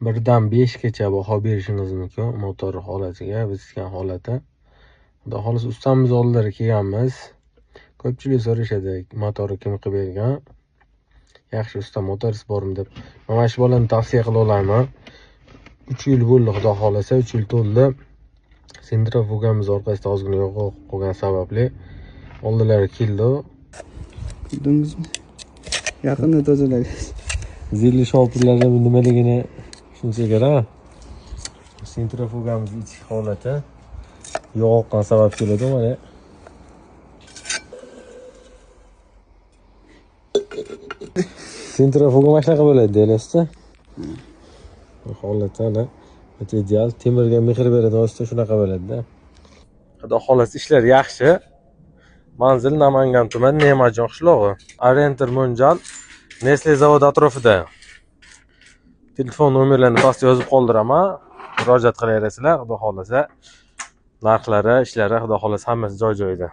1dan 5gacha baho berishingiz mumkin motor holatiga, bitgan holati. Xudo xohlasa ustamiz oldilari kelganmiz. Ko'pchilik so'rashadi, motorni kim qilib bergan? Yaxshi usta motorist bormi deb. Mana shu bolani tavsiya qila olaman. 3 yil bo'ldi, xudo xohlasa 3 yil to'ldi. Sentrifugamiz orqasida ozgina yog'oq qolgan sababli oldilari keldi. Ko'rdingizmi? Yaqinda tozalagan. Zilli shopirlarda nimaligini tushunsa kerak. Sentrifugamiz ichki holati yog'oqdan sabab keladi mana. Sentrifuga mana shunaqa bo'ladi deylasizda. Bu holatda o'ta ideal, temirga mehr beradigan usta shunaqa bo'ladi-da. Xudo xohlasa ishlar yaxshi. Manzil Namangan tumani Nemajon qishlog'i. Orientir Mo'ljal Nestle zavodi atrofida. Telefon nomerlarini pastga yozib qoldiraman. Murojaat qilaverasizlar, xudo xohlasa. Narxlari, ishlari, xudo xohlasa hammasi joy-joyida.